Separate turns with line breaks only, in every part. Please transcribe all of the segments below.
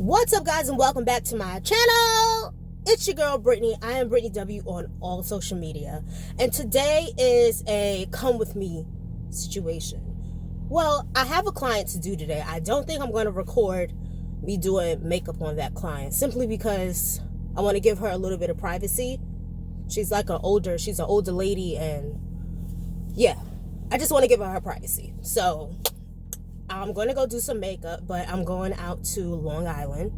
What's up, guys, and welcome back to my channel. It's your girl Brittany. I am Brittany W on all social media, and today is a come with me situation. Well, I have a client to do today. I don't think I'm going to record me doing makeup on that client simply because I want to give her a little bit of privacy. She's an older lady, and yeah, I just want to give her privacy. So I'm going to go do some makeup, but I'm going out to Long Island,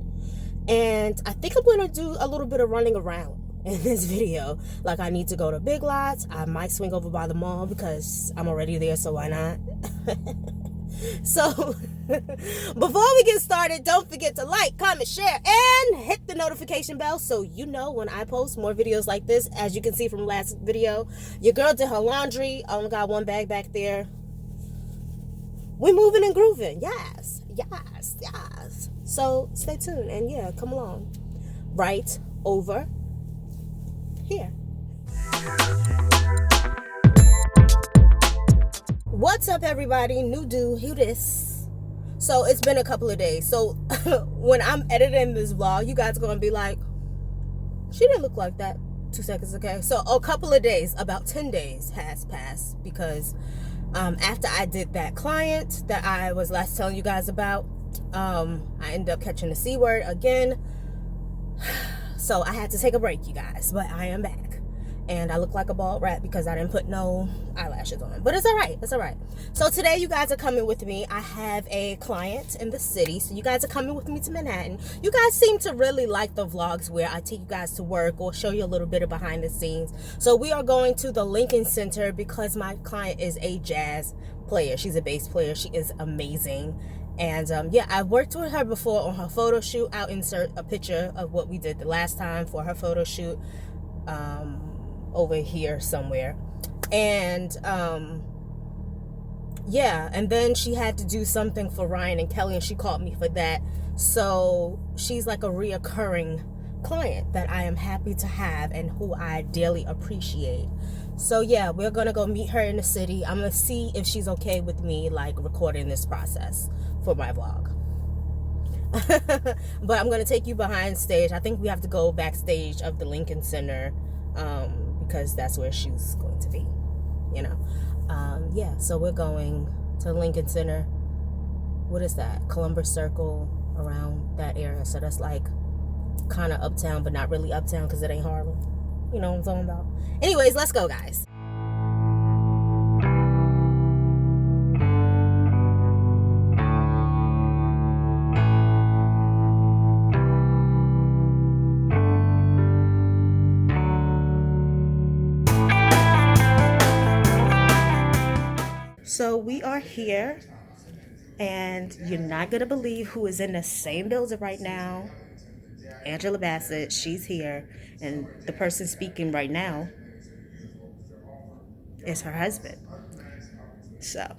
and I think I'm going to do a little bit of running around in this video. Like, I need to go to Big Lots. I might swing over by the mall because I'm already there, so why not? So before we get started, don't forget to like, comment, share, and hit the notification bell so you know when I post more videos like this. As you can see from last video, your girl did her laundry. I only got one bag back there. We moving and grooving. Yes. So stay tuned and yeah, come along. Right over here. What's up, everybody? New dude, who this? So it's been a couple of days. So when I'm editing this vlog, you guys are gonna be like, she didn't look like that 2 seconds ago. So a couple of days, about 10 days has passed because after I did that client that I was last telling you guys about, I ended up catching the C word again. So I had to take a break, you guys, but I am back. And I look like a bald rat because I didn't put no eyelashes on. But it's all right. It's all right. So today you guys are coming with me. I have a client in the city. So you guys are coming with me to Manhattan. You guys seem to really like the vlogs where I take you guys to work or show you a little bit of behind the scenes. So we are going to the Lincoln Center because my client is a jazz player. She's a bass player. She is amazing. And yeah, I've worked with her before on her photo shoot. I'll insert a picture of what we did the last time for her photo shoot. Over here somewhere. And yeah, and then she had to do something for Ryan and Kelly, and she called me for that. So she's like a reoccurring client that I am happy to have and who I dearly appreciate. So yeah, we're gonna go meet her in the city. I'm gonna see if she's okay with me like recording this process for my vlog. But I'm gonna take you behind stage. I think we have to go backstage of the Lincoln Center, because that's where she's going to be, you know. Yeah, so we're going to Lincoln Center. What is that? Columbus Circle, around that area. So that's like kind of uptown, but not really uptown because it ain't Harlem. You know what I'm talking about? Anyways, let's go, guys. So we are here, and you're not going to believe who is in the same building right now. Angela Bassett, she's here, and the person speaking right now is her husband. So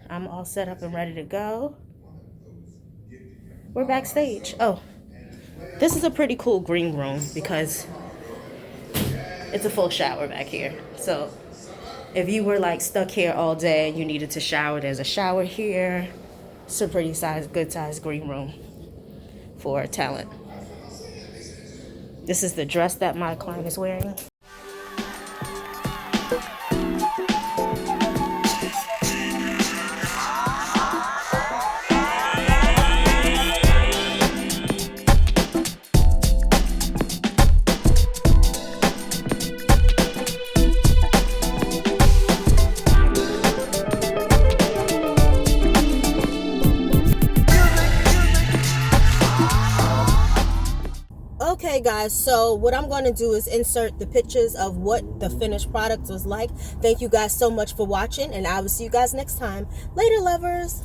I'm all set up and ready to go. We're backstage. Oh, this is a pretty cool green room because it's a full shower back here. So if you were like stuck here all day and you needed to shower, there's a shower here. It's a pretty good size green room for talent. This is the dress that my client is wearing. Okay, guys, so what I'm going to do is insert the pictures of what the finished product was like. Thank you guys so much for watching, and I will see you guys next time. Later, lovers.